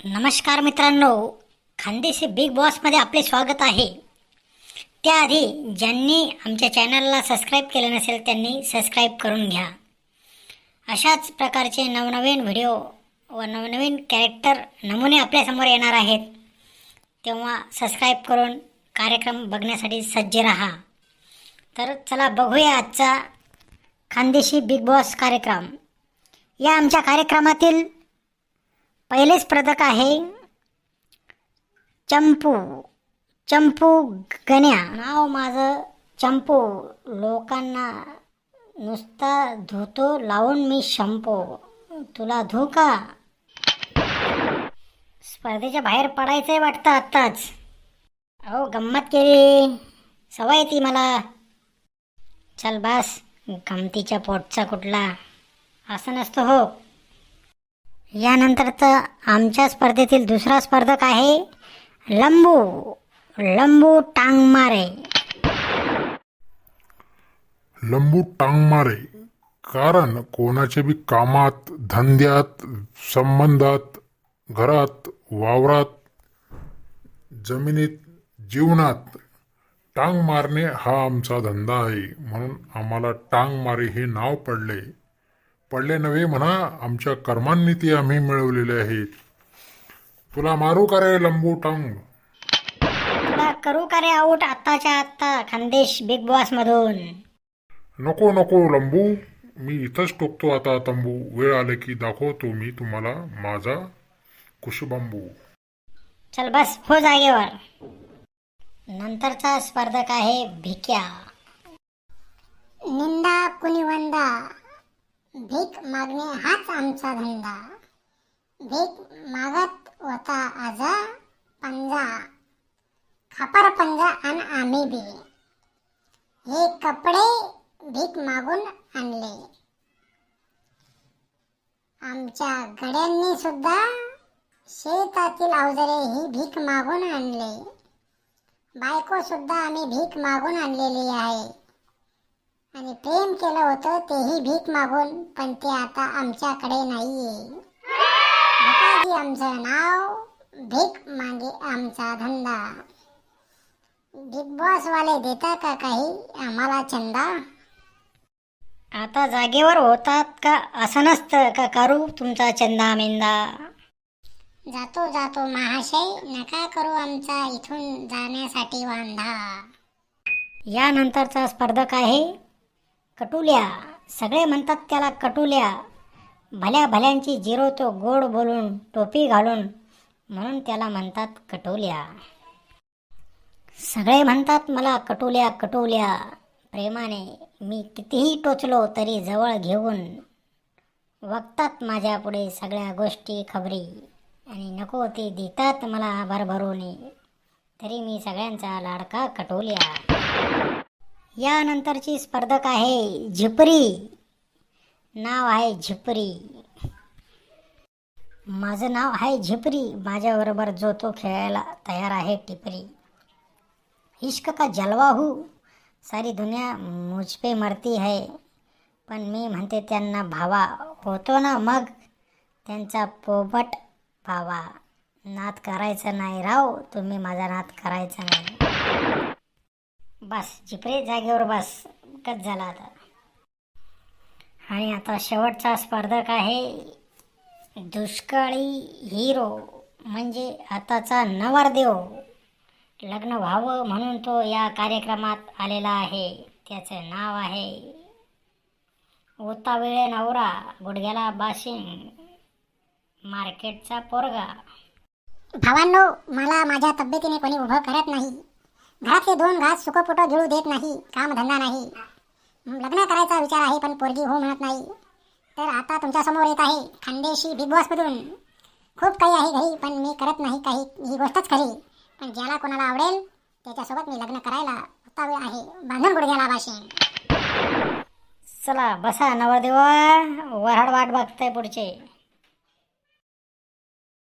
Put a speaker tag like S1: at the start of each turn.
S1: नमस्कार मित्रांनो, खानदेशी बिग बॉसमध्ये आपले स्वागत आहे. त्याआधी ज्यांनी आमच्या चॅनलला सबस्क्राईब केलं नसेल त्यांनी सबस्क्राईब करून घ्या. अशाच प्रकारचे नवनवीन व्हिडिओ व नवनवीन कॅरेक्टर नमुने आपल्यासमोर येणार आहेत. तेव्हा सबस्क्राईब करून कार्यक्रम बघण्यासाठी सज्ज रहा. तर चला बघूया आजचा खानदेशी बिग बॉस कार्यक्रम. या आमच्या कार्यक्रमातील पहिले स्पर्धक आहे चंपू गण्या. नाव माझं चंपू, लोकांना नुसता धुतो लावून मी शंपू, तुला धू का? स्पर्धेच्या बाहेर पडायचंय वाटतं आत्ताच. अहो गंमत केली, सवय ती मला. चल बस, गमतीच्या पोटचा कुठला, असं नसतं हो. यानंतरचा आमच्या स्पर्धेतील दुसरा स्पर्धक आहे लंबू टांग मारे.
S2: लंबू टांग मारे कारण कोणाचे बी कामात, धंद्यात, संबंधात, घरात, वावरात, जमिनीत, जीवनात टांग मारणे हा आमचा धंदा आहे. म्हणून आम्हाला टांग मारे हे नाव पडले नव्हे म्हणा, आमच्या कर्मांनी ती आम्ही मिळवलेले आहेत. तुला मारू का रे लंबू टांग?
S1: तुला करू का रे आऊट आत्ताच्या आत्ता खानदेश बिग बॉस मधून?
S2: नको लंबू, मी इथंच टोकतो आता तंबू. वेळ आले की दाखवतो मी तुम्हाला माझा कुशबंबू.
S1: चल बस, हो जागेवर. नंतरचा स्पर्धक आहे भिक्या.
S3: निंदा कुणीवंदा, भीक मागणे हाच आमचा धंदा. भीक मागत होता आजा पंजा, खापर पंजा आणि आम्ही बी हे कपडे भीक मागून आणले. आमच्या गड्यांनी सुद्धा शेतातील अवजारे ही भीक मागून आणले. बायको सुद्धा आम्ही भीक मागून आणलेली आहे आणि प्रेम केलं होतं तेही भीक मागून, पण ते आता आमच्याकडे नाहीये. भिकाजी आमचं नाव, भीक मागे आमचा धंदा. बिग बॉस वाले देता का काही आम्हाला चंदा?
S1: आता जागेवर होतात का? असं नसतं का करू तुमचा चंदा मेंदा?
S3: जातो महाशय, नका करू आमचा इथून जाण्यासाठी वांधा.
S1: यानंतरचा स्पर्धक आहे कटुल्या. सगळे म्हणतात त्याला कटुल्या. भल्यांची जिरवतो गोड बोलून, टोपी घालून, म्हणून त्याला म्हणतात कटुल्या. सगळे म्हणतात मला कटुल्या. प्रेमाने मी कितीही टोचलो तरी जवळ घेऊन बघतात माझ्या पुढे सगळ्या गोष्टी खबरी, आणि नको ते देतात मला भरभरून, तरी मी सगळ्यांचा लाडका कटुल्या. यानंतरची स्पर्धक आहे झिपरी. नाव आहे झिपरी. माझं नाव आहे झिपरी, माझ्याबरोबर जो तो खेळायला तयार आहे टिपरी. इश्क का जलवा हूँ, सारी दुनिया मुझ पे मरती है, पण मी म्हणते त्यांना भावा, होतो ना मग त्यांचा पोपट भावा. नाद करायचं नाही राव, तुम्ही माझा नाद करायचा नाही. बस झिपरे जागेवर बस, कच झाला आता. आणि आता शेवटचा स्पर्धक आहे दुष्काळी हिरो, म्हणजे आताचा नवरदेव. लग्न व्हावं म्हणून तो या कार्यक्रमात आलेला आहे. त्याचं नाव आहे ओता वेळे नवरा, गुडघ्याला बाशिंग, मार्केटचा पोरगा.
S3: भावांनो, मला माझ्या तब्येतीने कोणी उभं करत नाही. घरातले 2 घास सुखपोट गिळू देत नाही. काम धंदा नाही. लग्न करायचा विचार आहे पण पोरगी हो म्हणत नाही. तर आता तुमच्यासमोर येत आहे खानदेशी बिग बॉस मधून. खूप काही आहे घरी पण मी करत नाही काही, ही गोष्टच खरी. पण ज्याला कोणाला आवडेल त्याच्यासोबत मी लग्न करायला उतावळे आहे, बांधून गुडघ्याला बाशिंग.
S1: चला बसा नवरदेवा, वऱ्हाड वाट बघताय पुढचे.